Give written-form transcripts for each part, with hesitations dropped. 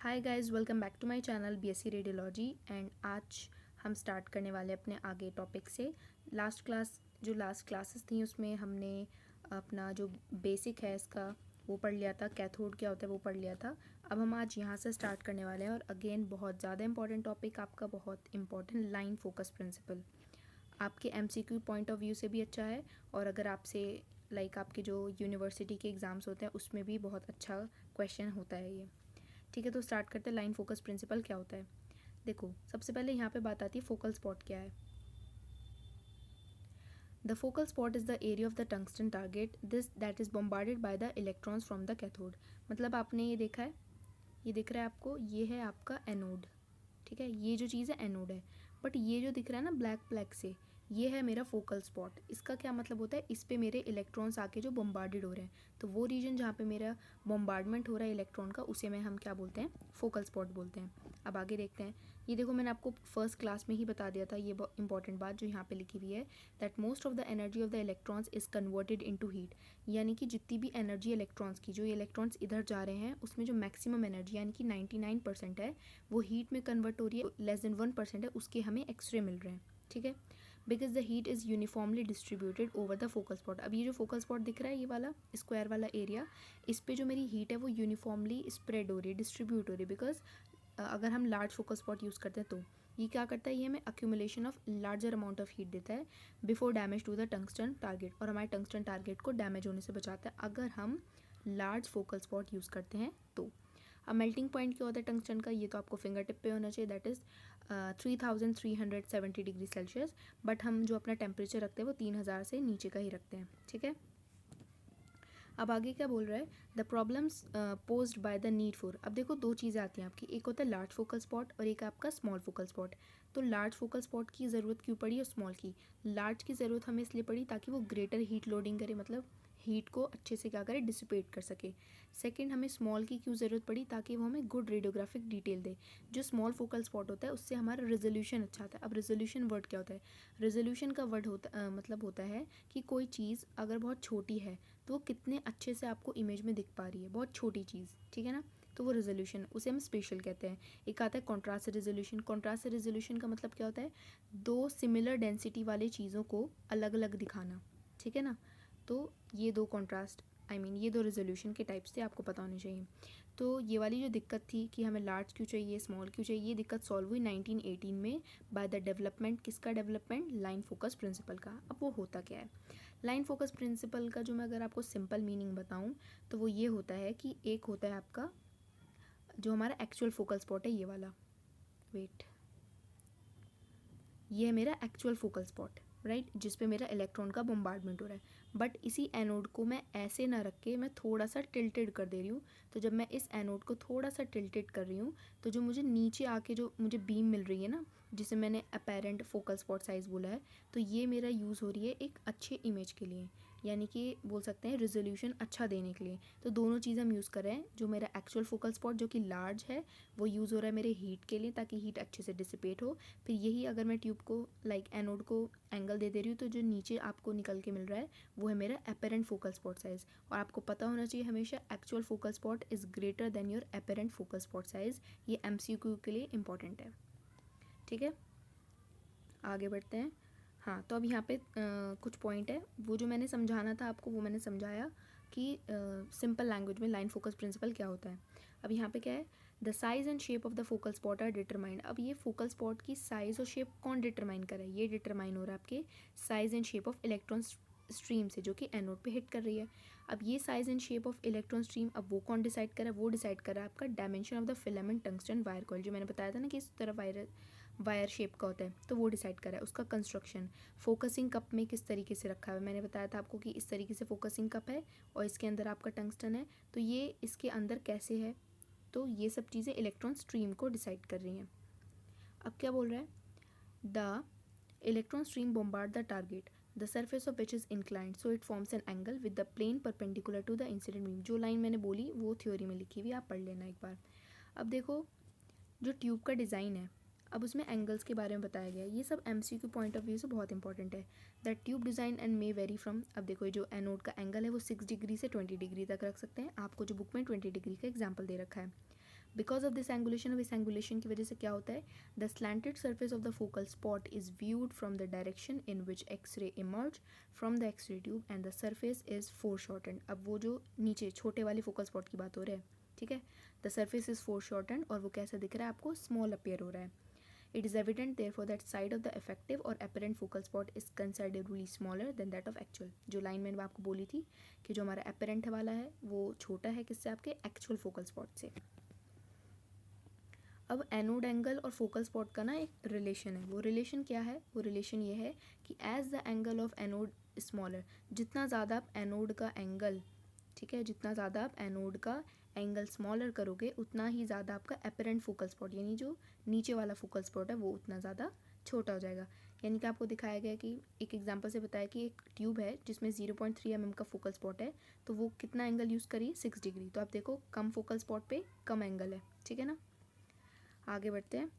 Hi guys, welcome back to my channel BSc radiology. And आज हम start करने वाले अपने आगे टॉपिक से। लास्ट क्लासेस थी उसमें हमने अपना जो बेसिक है इसका वो पढ़ लिया था, कैथोड क्या होता है वो पढ़ लिया था। अब हम आज यहाँ से स्टार्ट करने वाले हैं और अगेन बहुत ज़्यादा इंपॉर्टेंट टॉपिक, आपका बहुत इंपॉर्टेंट लाइन फोकस प्रिंसिपल। आपके एमसीक्यू पॉइंट ऑफ व्यू से भी अच्छा है और अगर आपसे आपके जो यूनिवर्सिटी के एग्ज़ाम्स होते हैं उसमें भी बहुत अच्छा क्वेश्चन होता है ये। ठीक है, तो स्टार्ट करते हैं। लाइन फोकस प्रिंसिपल क्या होता है। देखो, सबसे पहले यहाँ पे बात आती है फोकल स्पॉट क्या है। The focal spot is the area of the tungsten target this that is bombarded by the electrons from the cathode. मतलब आपने ये देखा है, ये दिख रहा है आपको, ये है आपका एनोड। ठीक है, ये जो चीज़ है एनोड है, बट ये जो दिख रहा है ना ब्लैक ब्लैक से, ये है मेरा फोकल स्पॉट। इसका क्या मतलब होता है, इस पे मेरे इलेक्ट्रॉन्स आके जो बॉम्बार्डेड हो रहे हैं, तो वो रीजन जहाँ पे मेरा बॉम्बार्डमेंट हो रहा है इलेक्ट्रॉन का, उसे में हम क्या बोलते हैं, फोकल स्पॉट बोलते हैं। अब आगे देखते हैं। ये देखो, मैंने आपको फर्स्ट क्लास में ही बता दिया था ये इंपॉर्टेंट बात जो यहाँ पे लिखी हुई है, that most of the energy of the electrons is converted into heat. यानी कि जितनी भी एनर्जी इलेक्ट्रॉन्स की, जो ये इलेक्ट्रॉन्स इधर जा रहे हैं, उसमें जो मैक्सिमम एनर्जी यानी कि 99% है वो हीट में कन्वर्ट हो रही है। लेस देन 1% है उसके हमें एक्सरे मिल रहे हैं। ठीक है, because the heat is uniformly distributed over the focal spot. अब ये जो फोकल स्पॉट दिख रहा है, ये वाला स्क्वायर वाला एरिया, इस पे जो मेरी हीट है वो यूनिफॉर्मली स्प्रेड हो रही है, डिस्ट्रीब्यूट हो रही है। बिकॉज अगर हम लार्ज फोकल स्पॉट यूज़ करते हैं तो ये क्या करता है, ये हमें accumulation of larger amount of heat देता है before damage to the tungsten target, और हमारे टंगस्टन टारगेट को डैमेज होने से बचाता है अगर हम लार्ज फोकल स्पॉट यूज़ करते हैं तो। अब मेल्टिंग पॉइंट क्या होता है टंगस्टन का, ये तो आपको फिंगर टिप पे होना चाहिए, that is 3370 degree Celsius. But हम जो अपना टेम्परेचर रखते हैं वो 3000 से नीचे का ही रखते हैं। ठीक है, अब आगे क्या बोल रहा है, the problems posed by the need for. अब देखो, दो चीज़ें आती हैं आपकी, एक होता है लार्ज फोकल स्पॉट और एक आपका स्मॉल फोकल स्पॉट। तो लार्ज फोकल स्पॉट की ज़रूरत क्यों पड़ी और स्मॉल की। लार्ज की ज़रूरत हमें इसलिए पड़ी ताकि वो ग्रेटर हीट लोडिंग करे, मतलब हीट को अच्छे से क्या करे, डिसिपेट कर सके। सेकंड, हमें स्मॉल की क्यों ज़रूरत पड़ी, ताकि वो हमें गुड रेडियोग्राफिक डिटेल दे। जो स्मॉल फोकल स्पॉट होता है उससे हमारा रेजोल्यूशन अच्छा आता है। अब रेजोल्यूशन वर्ड क्या होता है, रेजोल्यूशन का वर्ड मतलब होता है कि कोई चीज़ अगर बहुत छोटी है तो वो कितने अच्छे से आपको इमेज में दिख पा रही है, बहुत छोटी चीज़। ठीक है ना, तो वो रेजोल्यूशन, उसे हम स्पेशल कहते हैं। एक आता है कॉन्ट्रास्ट रेजोल्यूशन। कॉन्ट्रास्ट रेजोल्यूशन का मतलब क्या होता है, दो सिमिलर डेंसिटी वाले चीज़ों को अलग अलग दिखाना। ठीक है ना, तो ये दो कॉन्ट्रास्ट ये दो रेजोल्यूशन के टाइप्स थे, आपको पता होने चाहिए। तो ये वाली जो दिक्कत थी कि हमें लार्ज क्यों चाहिए, स्मॉल क्यों चाहिए, ये दिक्कत सॉल्व हुई 1918 में बाय द डेवलपमेंट, किसका डेवलपमेंट, लाइन फोकस प्रिंसिपल का। अब वो होता क्या है, लाइन फोकस प्रिंसिपल का जो मैं अगर आपको सिंपल मीनिंग बताऊं तो वो ये होता है कि एक होता है आपका जो हमारा एक्चुअल फोकल स्पॉट है, ये वाला, वेट, ये है मेरा एक्चुअल फोकल स्पॉट, राइट, जिस पे मेरा इलेक्ट्रॉन का बॉम्बार्डमेंट हो रहा है। बट इसी एनोड को मैं ऐसे ना रख के मैं थोड़ा सा टिल्टेड कर दे रही हूँ। तो जब मैं इस एनोड को थोड़ा सा टिल्टेड कर रही हूँ तो जो मुझे नीचे आके जो मुझे बीम मिल रही है ना, जिसे मैंने अपेरेंट फोकल स्पॉट साइज बोला है, तो ये मेरा यूज़ हो रही है एक अच्छे इमेज के लिए, यानी कि बोल सकते हैं रेजोल्यूशन अच्छा देने के लिए। तो दोनों चीज़ हम यूज़ कर रहे हैं। जो मेरा एक्चुअल फोकल स्पॉट जो कि लार्ज है वो यूज़ हो रहा है मेरे हीट के लिए, ताकि हीट अच्छे से डिसिपेट हो। फिर यही अगर मैं ट्यूब को एनोड को एंगल दे रही हूँ तो जो नीचे आपको निकल के मिल रहा है वो है मेरा अपेरेंट फोकल स्पॉट साइज। और आपको पता होना चाहिए हमेशा, actual focal spot is greater than your apparent focal spot size. ये एमसीक्यू के लिए इंपॉर्टेंट है। ठीक है, आगे बढ़ते हैं। हाँ, तो अब यहाँ पे कुछ पॉइंट है, वो जो मैंने समझाना था आपको वो मैंने समझाया कि सिंपल लैंग्वेज में लाइन फोकस प्रिंसिपल क्या होता है। अब यहाँ पे क्या है, the size and shape of the focal spot are determined. अब ये फोकल स्पॉट की साइज और शेप कौन डिटरमाइन कर रहा है, ये डिटरमाइन हो रहा है आपके size and shape of electron stream से जो कि एनोड पे हिट कर रही है। अब ये size and shape of electron stream, अब वो कौन डिसाइड कर रहा है, वो डिसाइड कर रहा है आपका dimension of the filament tungsten wire coil, जो मैंने बताया था ना कि इस तरह वायर शेप का होता है, तो वो डिसाइड करा है। उसका कंस्ट्रक्शन, फोकसिंग कप में किस तरीके से रखा है, मैंने बताया था आपको कि इस तरीके से फोकसिंग कप है और इसके अंदर आपका टंगस्टन है, तो ये इसके अंदर कैसे है, तो ये सब चीज़ें इलेक्ट्रॉन स्ट्रीम को डिसाइड कर रही हैं। अब क्या बोल रहा है, the electron stream bombard the target the surface of which is inclined so it forms an angle with the plane perpendicular to the incident beam। जो लाइन मैंने बोली वो थ्योरी में लिखी हुई, आप पढ़ लेना एक बार। अब देखो, जो ट्यूब का डिज़ाइन है, अब उसमें एंगल्स के बारे में बताया गया है। ये सब एमसीक्यू पॉइंट ऑफ व्यू से बहुत इंपॉर्टेंट है। That tube design and may very from, अब देखो ये जो एनोड का एंगल है वो 6 डिग्री से 20 डिग्री तक रख सकते हैं। आपको जो बुक में 20 डिग्री का एग्जाम्पल दे रखा है। बिकॉज ऑफ दिस एंगुलेशन, अब इस एंगुलेशन की वजह से क्या होता है, the slanted surface of the focal spot is viewed from the direction in which X-ray emerge from the X-ray tube and the surface is foreshortened. अब वो जो नीचे छोटे वाले फोकल स्पॉट की बात हो रही है, ठीक है, the surface is four shortened और वो कैसा दिख रहा है आपको, स्मॉल अपेयर हो रहा है। It is evident therefore that side of the effective or apparent focal spot is considerably smaller than that of actual। जो लाइन मैंने आपको बोली थी कि जो हमारा apparent वाला है वो छोटा है किससे, आपके actual focal spot से। अब एनोड एंगल और फोकल स्पॉट का ना एक रिलेशन है, वो रिलेशन क्या है, वो रिलेशन ये है कि as the angle of anode smaller, जितना ज़्यादा आप एनोड का एंगल, ठीक है, जितना ज़्यादा आप एनोड का एंगल स्मॉलर करोगे उतना ही ज़्यादा आपका एपरेंट फोकल स्पॉट यानी जो नीचे वाला फोकल स्पॉट है वो उतना ज़्यादा छोटा हो जाएगा। यानी कि आपको दिखाया गया कि एक एग्जांपल से बताया कि एक ट्यूब है जिसमें 0.3 mm का फोकल स्पॉट है, तो वो कितना एंगल यूज़ करिए, 6 डिग्री। तो आप देखो कम फोकल स्पॉट पे कम एंगल है, ठीक है ना। आगे बढ़ते हैं।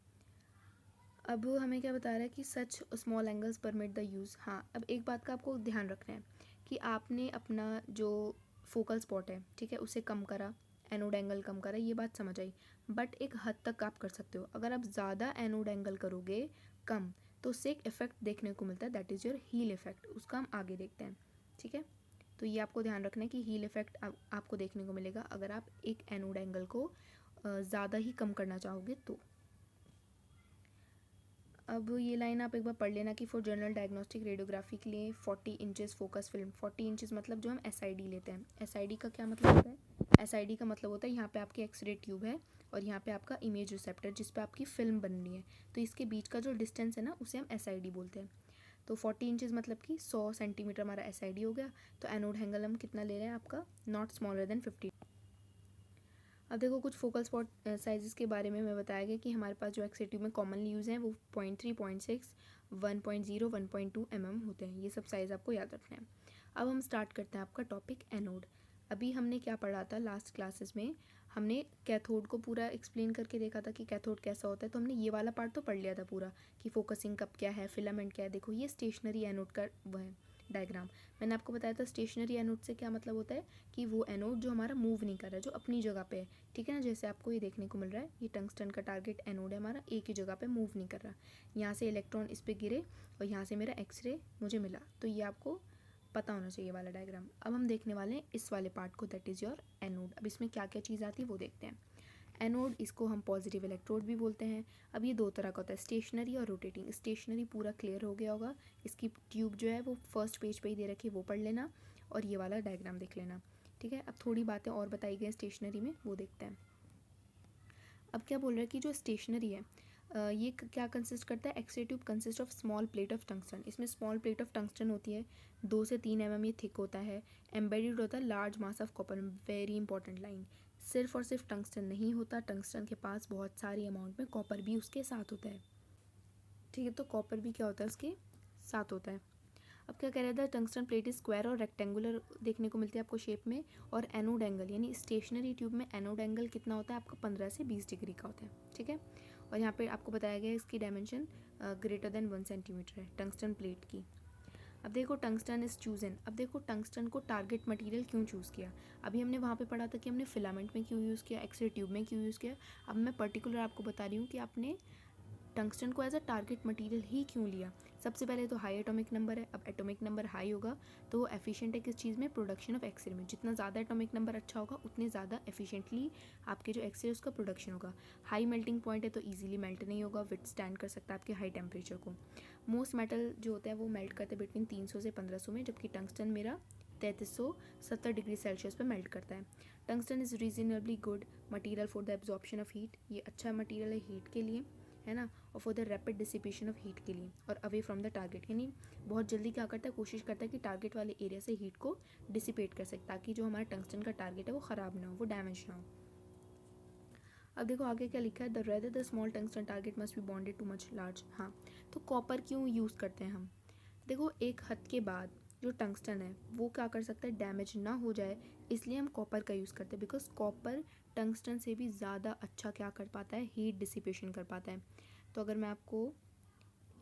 अब हमें क्या बता रहा है कि such small angles permit the use. हाँ, अब एक बात का आपको ध्यान रखना है कि आपने अपना जो फोकल स्पॉट है, ठीक है, उसे कम करा, एनोड एंगल कम करा, ये बात समझ आई, बट एक हद तक आप कर सकते हो। अगर आप ज़्यादा एनोड एंगल करोगे कम, तो उससे एक इफेक्ट देखने को मिलता है, that is your heel effect. उसका हम आगे देखते हैं, ठीक है। तो ये आपको ध्यान रखना है कि हील इफेक्ट आपको देखने को मिलेगा अगर आप एक एनोड एंगल को ज़्यादा ही कम करना चाहोगे तो। अब ये लाइन आप एक बार पढ़ लेना कि फॉर जनरल डायग्नोस्टिक रेडियोग्राफी के लिए 40 इंचेस फोकस फिल्म, 40 इंचेस मतलब जो हम SID लेते हैं। SID का क्या मतलब होता है, SID का मतलब होता है यहाँ पे आपकी एक्सरे ट्यूब है और यहाँ पे आपका इमेज रिसेप्टर जिस पे आपकी फिल्म बननी है, तो इसके बीच का जो डिस्टेंस है ना उसे हम SID बोलते हैं। तो 40 इंचेस मतलब कि 100 सेंटीमीटर हमारा SID हो गया। तो एनोड एंगल हम कितना ले रहे हैं आपका, नॉट स्मॉलर देन 50। अब देखो कुछ फोकल स्पॉट साइजेस के बारे में हमें बताया गया कि हमारे पास जो एक्सरे ट्यूब में कॉमनली यूज़ हैं वो 0.3, 0.6, 1.0, 1.2 mm होते हैं। ये सब साइज़ आपको याद रखना है। अब हम स्टार्ट करते हैं आपका टॉपिक एनोड। अभी हमने क्या पढ़ा था लास्ट क्लासेस में, हमने कैथोड को पूरा एक्सप्लेन करके देखा था कि कैथोड कैसा होता है। तो हमने ये वाला पार्ट तो पढ़ लिया था पूरा कि फोकसिंग कप क्या है, फिलामेंट क्या है। देखो ये स्टेशनरी एनोड का वो है डायग्राम। मैंने आपको बताया था स्टेशनरी एनोड से क्या मतलब होता है कि वो एनोड जो हमारा मूव नहीं कर रहा है, जो अपनी जगह पे है, ठीक है ना। जैसे आपको ये देखने को मिल रहा है, ये टंगस्टन का टारगेट एनोड है हमारा, एक ही जगह पे मूव नहीं कर रहा। यहाँ से इलेक्ट्रॉन इस पे गिरे और यहाँ से मेरा एक्सरे मुझे मिला, तो ये आपको पता होना चाहिए वाला डायग्राम। अब हम देखने वाले हैं इस वाले पार्ट को, दैट इज़ योर एनोड। अब इसमें क्या क्या चीज़ आती है वो देखते हैं। एनोड, इसको हम पॉजिटिव इलेक्ट्रोड भी बोलते हैं। अब ये दो तरह का होता है, स्टेशनरी और रोटेटिंग। स्टेशनरी पूरा क्लियर हो गया होगा, इसकी ट्यूब जो है वो फर्स्ट पेज पे ही दे रखी है, वो पढ़ लेना और ये वाला डायग्राम देख लेना, ठीक है। अब थोड़ी बातें और बताई गई स्टेशनरी में, वो देखते हैं। अब क्या बोल रहा है कि जो स्टेशनरी है ये क्या कंसिस्ट करता है, X-ray tube consist of small plate of tungsten. इसमें स्मॉल प्लेट ऑफ टंगस्टन होती है, 2 से 3 mm ये थिक होता है। एम्बेडेड होता है large mass of copper, very important line. सिर्फ और सिर्फ टंगस्टन नहीं होता, टंगस्टन के पास बहुत सारी अमाउंट में कॉपर भी उसके साथ होता है, ठीक है। तो कॉपर भी क्या होता है उसके साथ होता है। अब क्या कह रहा था, टंगस्टन प्लेट इज स्क्वायर और रेक्टेंगुलर देखने को मिलती है आपको शेप में। और एनोड एंगल यानी स्टेशनरी ट्यूब में एनोड एंगल कितना होता है आपका, 15 से 20 डिग्री का होता है, ठीक है। और यहाँ पे आपको बताया गया है इसकी डायमेंशन ग्रेटर देन 1 सेंटीमीटर है टंगस्टन प्लेट की। अब देखो टंगस्टन इज चूजन। अब देखो टंगस्टन को टारगेट मटेरियल क्यों चूज़ किया। अभी हमने वहाँ पे पढ़ा था कि हमने फिलामेंट में क्यों यूज़ किया, एक्सरे ट्यूब में क्यों यूज़ किया। अब मैं पर्टिकुलर आपको बता रही हूँ कि आपने टंगस्टन को एज अ टारगेट मटेरियल ही क्यों लिया। सबसे पहले तो हाई एटॉमिक नंबर है। अब एटॉमिक नंबर हाई होगा तो वो एफिशिएंट है किस चीज़ में, प्रोडक्शन ऑफ एक्सरे में। जितना ज़्यादा एटॉमिक नंबर अच्छा होगा उतने ज़्यादा एफिशिएंटली आपके जो एक्सरे उसका प्रोडक्शन होगा। हाई मेल्टिंग पॉइंट है तो ईजिली मेल्ट नहीं होगा, विथ स्टैंड कर सकता है आपके हाई टेम्परेचर को। मोस्ट मेटल जो होता है वो मेल्ट करते हैं बिटवीन 300 से 1500 में, जबकि टंगस्टन मेरा 3370 डिग्री सेल्सियस पे मेल्ट करता है। Tungsten is reasonably good material for the absorption of heat. ये अच्छा मटीरियल है हीट के लिए, है ना, और for the rapid dissipation of heat के लिए, और अवे फ्रॉम द टारगेट यानी बहुत जल्दी क्या करता है, कोशिश करता है कि टारगेट वाले एरिया से हीट को डिसिपेट कर सके, ताकि जो हमारा टंगस्टन का टारगेट है वो ख़राब ना हो, वो डैमेज ना हो। अब देखो आगे क्या लिखा है, the rather the small tungsten target must be bonded too much large. हाँ, तो कॉपर क्यों यूज़ करते हैं हम। देखो एक हद के बाद जो टंगस्टन है वो क्या कर सकता है, डैमेज ना हो जाए, इसलिए हम कॉपर का यूज़ करते हैं। बिकॉज कॉपर टंगस्टन से भी ज़्यादा अच्छा क्या कर पाता है, हीट डिसिपेशन कर पाता है। तो अगर मैं आपको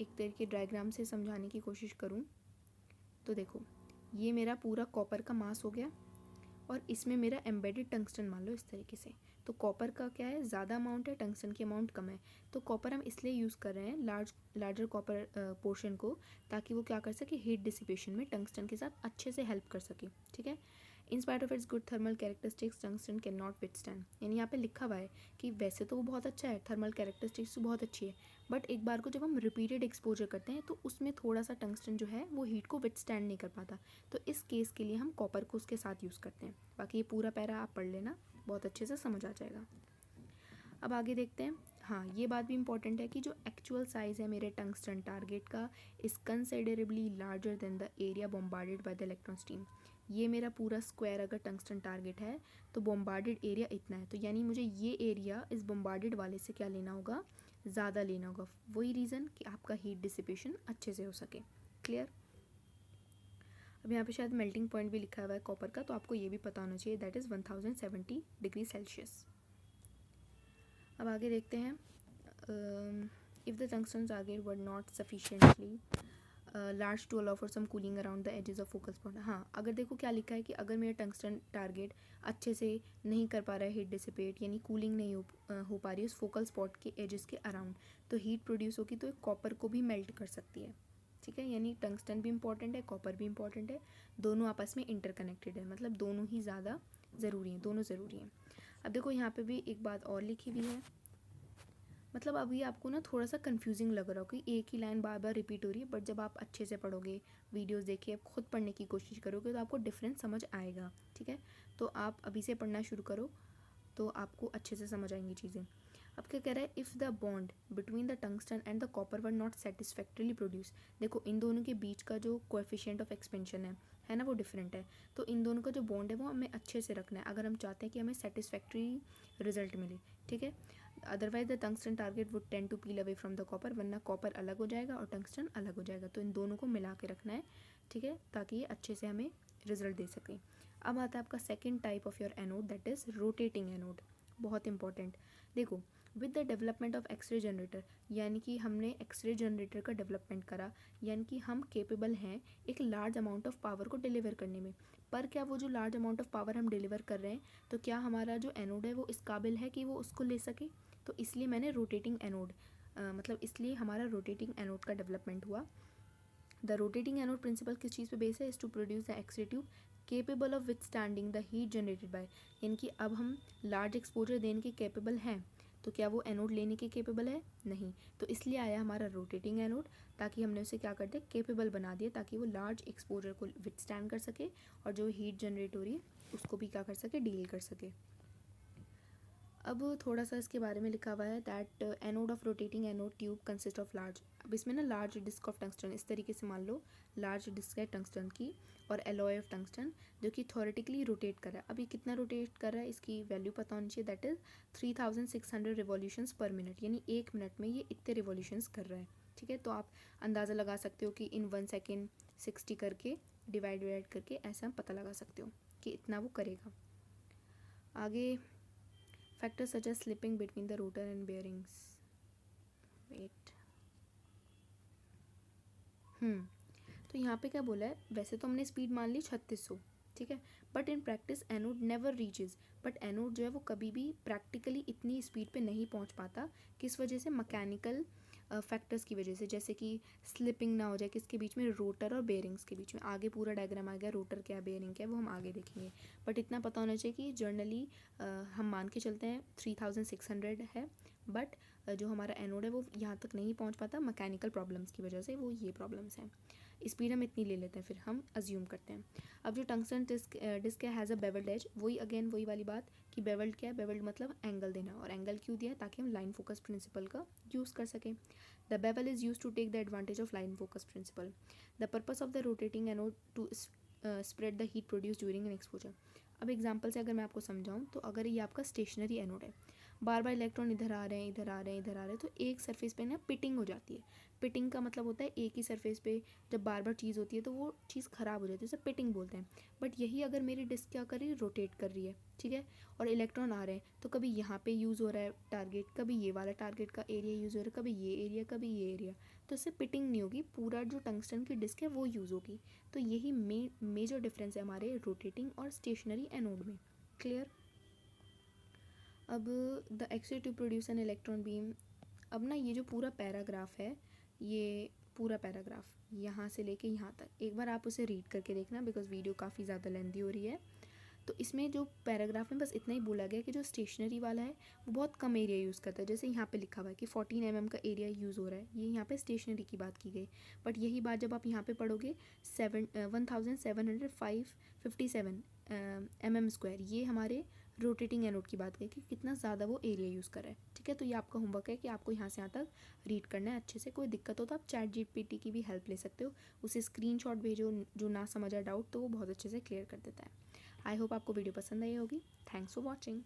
एक तरीके डायग्राम से समझाने की कोशिश करूं तो देखो ये मेरा पूरा कॉपर का मास हो गया और इसमें मेरा एम्बेडेड टंगस्टन मान लो इस तरीके से। तो कॉपर का क्या है, ज़्यादा अमाउंट है, टंगस्टन की अमाउंट कम है। तो कॉपर हम इसलिए यूज़ कर रहे हैं लार्जर कॉपर पोर्शन को, ताकि वो क्या कर सके, हीट डिसिपेशन में टंगस्टन के साथ अच्छे से हेल्प कर सके। ठीक है, in spite of its good thermal characteristics tungsten can not withstand, यानी यहाँ पे लिखा हुआ है कि वैसे तो वो बहुत अच्छा है, थर्मल कैरेक्टरिस्टिक्स बहुत अच्छी है, बट एक बार को जब हम रिपीटेड एक्सपोजर करते हैं तो उसमें थोड़ा सा टंगस्टन जो है वो हीट को विथस्टैंड नहीं कर पाता। तो इस केस के लिए हम कॉपर को उसके साथ यूज़ करते हैं। बाकी ये पूरा पैरा आप पढ़ लेना, बहुत अच्छे से समझ आ जाएगा। अब आगे देखते हैं। हाँ, ये बात भी इम्पॉर्टेंट है कि जो एक्चुअल साइज़ है मेरे टंगस्टन टारगेट का is considerably larger than the area bombarded by the electron stream. ये मेरा पूरा स्क्वायर अगर टंगस्टन टारगेट है तो बॉम्बार्डेड एरिया इतना है, तो यानी मुझे ये एरिया इस बॉम्बार्डेड वाले से क्या लेना होगा, ज़्यादा लेना होगा। वही रीज़न कि आपका हीट डिसिपेशन अच्छे से हो सके। क्लियर। अब यहाँ पे शायद मेल्टिंग पॉइंट भी लिखा हुआ है कॉपर का, तो आपको ये भी पता होना चाहिए, दैट इज़ 1070 डिग्री सेल्सियस। अब आगे देखते हैं। If the tungsten target were not sufficiently large to allow for some cooling around the edges of focus point. हाँ, अगर देखो क्या लिखा है कि अगर मेरा टंगस्टन टारगेट अच्छे से नहीं कर पा रहा है हीट डिसिपेट, यानी कूलिंग नहीं हो पा रही है उस फोकल स्पॉट के एजेस के अराउंड, तो हीट प्रोड्यूस होगी तो कॉपर को भी मेल्ट कर सकती है। ठीक है, यानी टंगस्टन भी इंपॉर्टेंट है, कॉपर भी इंपॉर्टेंट है, दोनों आपस में इंटरकनेक्टेड है, मतलब दोनों ही ज़्यादा ज़रूरी हैं, दोनों ज़रूरी हैं। अब देखो यहाँ पे भी एक बात और लिखी हुई है, मतलब अभी आपको ना थोड़ा सा कंफ्यूजिंग लग रहा हो कि एक ही लाइन बार बार रिपीट हो रही है, बट जब आप अच्छे से पढ़ोगे, वीडियोस देखिए, आप खुद पढ़ने की कोशिश करोगे तो आपको डिफरेंस समझ आएगा। ठीक है, तो आप अभी से पढ़ना शुरू करो तो आपको अच्छे से समझ आएंगी चीज़ें। अब क्या कह रहा है, if the bond between the tungsten and the copper were not satisfactorily produce. देखो इन दोनों के बीच का जो कोएफिशिएंट ऑफ एक्सपेंशन है ना, वो डिफरेंट है, तो इन दोनों का जो बॉन्ड है वो हमें अच्छे से रखना है अगर हम चाहते हैं कि हमें सेटिस्फैक्टरी रिजल्ट मिले। ठीक है, otherwise the tungsten target would tend to peel away from the copper, वरना कॉपर अलग हो जाएगा और टंगस्टन अलग हो जाएगा, तो इन दोनों को मिला के रखना है। ठीक है, ताकि ये अच्छे से हमें रिजल्ट दे सकें। अब आता है आपका second type of your anode, that is rotating anode. बहुत इंपॉर्टेंट। देखो, with the development of X-ray generator, यानी कि हमने एक्सरे जनरेटर का डेवलपमेंट करा, यानी कि हम केपेबल हैं एक लार्ज अमाउंट ऑफ पावर को डिलीवर करने में। पर क्या वो जो लार्ज अमाउंट ऑफ पावर हम डिलीवर कर रहे हैं, तो क्या हमारा जो एनोड है वो इस काबिल है कि वो उसको ले सके, तो इसलिए मैंने रोटेटिंग एनोड मतलब इसलिए हमारा रोटेटिंग एनोड का डेवलपमेंट हुआ। द रोटेटिंग एनोड प्रिंसिपल किस चीज़ पे बेस है, is to produce the X-ray tube capable of withstanding the heat generated by, यानी कि अब हम लार्ज एक्सपोजर देने के केपेबल हैं, तो क्या वो एनोड लेने के केपेबल है, नहीं, तो इसलिए आया हमारा रोटेटिंग एनोड, ताकि हमने उसे क्या कर दिया, केपेबल बना दिया, ताकि वो लार्ज एक्सपोजर को विथस्टैंड कर सके और जो हीट जनरेट हो रही है उसको भी क्या कर सके, डील कर सके। अब थोड़ा सा इसके बारे में लिखा हुआ है, that anode of rotating anode tube consist of large. अब इसमें ना लार्ज डिस्क ऑफ टंगस्टन, इस तरीके से मान लो लार्ज डिस्क है टंगस्टन की और एलॉय ऑफ टंगस्टन जो कि थ्योरेटिकली रोटेट कर रहा है। अब ये कितना रोटेट कर रहा है, इसकी वैल्यू पता होनी चाहिए, दैट इज़ 3600 रिवॉल्यूशंस पर मिनट, यानी एक मिनट में ये इतने रिवॉल्यूशंस कर रहा है। ठीक है, तो आप अंदाज़ा लगा सकते हो कि इन 1 सेकेंड 60 करके डिवाइड करके ऐसा हम पता लगा सकते हो कि इतना वो करेगा। आगे factors such as slipping between the rotor and bearings. Wait. तो यहाँ पे क्या बोला है, वैसे तो हमने स्पीड मान ली 3600, ठीक है, but in practice anode never reaches, but anode जो है वो कभी भी प्रैक्टिकली इतनी स्पीड पे नहीं पहुँच पाता। किस वजह से, मैकेनिकल फैक्टर्स की वजह से, जैसे कि स्लिपिंग ना हो जाए किसके बीच में, रोटर और बेयरिंग्स के बीच में। आगे पूरा डायग्राम आ गया, रोटर क्या बेयरिंग क्या है वो हम आगे देखेंगे, बट इतना पता होना चाहिए कि जर्नली हम मान के चलते हैं 3600 है, बट जो हमारा एनोड है वो यहाँ तक नहीं पहुँच पाता मैकेनिकल प्रॉब्लम्स की वजह से, वो ये प्रॉब्लम्स हैं। स्पीड हम इतनी ले लेते हैं, फिर हम अज्यूम करते हैं। अब जो tungsten disc has a bevelled edge, वही अगेन वही वाली बात कि बेवल्ड क्या है, बेवल्ड मतलब एंगल देना, और एंगल क्यों दिया है, ताकि हम लाइन फोकस प्रिंसिपल का यूज़ कर सकें। The bevel is use to take the advantage of line focus principle. The purpose of the rotating anode to spread the heat produce during an exposure. अब example से अगर मैं आपको समझाऊँ, तो अगर ये आपका स्टेशनरी एनोड है, बार बार इलेक्ट्रॉन इधर आ रहे हैं इधर आ रहे हैं इधर आ रहे हैं, तो एक सरफेस पे ना पिटिंग हो जाती है। पिटिंग का मतलब होता है एक ही सरफेस पे जब बार बार चीज़ होती है तो वो चीज़ ख़राब हो जाती है, उसे पिटिंग बोलते हैं। बट यही अगर मेरी डिस्क क्या कर रही है, रोटेट कर रही है, ठीक है, और इलेक्ट्रॉन आ रहे हैं, तो कभी यहाँ पे यूज़ हो रहा है टारगेट, कभी ये वाला टारगेट का एरिया यूज़ हो रहा है, कभी ये एरिया कभी ये एरिया, तो इससे पिटिंग नहीं होगी, पूरा जो टंगस्टन की डिस्क है वो यूज़ होगी। तो यही मेजर डिफरेंस है हमारे रोटेटिंग और स्टेशनरी एनोड में। क्लियर। अब the x ray to produce an electron beam, अब ना ये जो पूरा पैराग्राफ है, ये पूरा पैराग्राफ यहाँ से लेके यहाँ तक एक बार आप उसे रीड करके देखना, बिकॉज वीडियो काफ़ी ज़्यादा लेंथी हो रही है। तो इसमें जो पैराग्राफ में बस इतना ही बोला गया कि जो स्टेशनरी वाला है वो बहुत कम एरिया यूज़ करता है। जैसे यहाँ पे लिखा हुआ है कि 14 mm का एरिया यूज़ हो रहा है, ये यहाँ पे स्टेशनरी की बात की गई। बट यही बात जब आप यहाँ पे पढ़ोगे 1757 mm², ये हमारे रोटेटिंग एनोड की बात करें कि कितना ज़्यादा वो एरिया यूज़ कर रहा है। ठीक है, तो ये आपका होमवर्क है कि आपको यहाँ से यहाँ तक रीड करना है अच्छे से। कोई दिक्कत हो तो आप ChatGPT की भी हेल्प ले सकते हो, उसे स्क्रीनशॉट भेजो, जो ना समझा डाउट तो वो बहुत अच्छे से क्लियर कर देता है। आई होप आपको वीडियो पसंद आई होगी। Thanks for watching.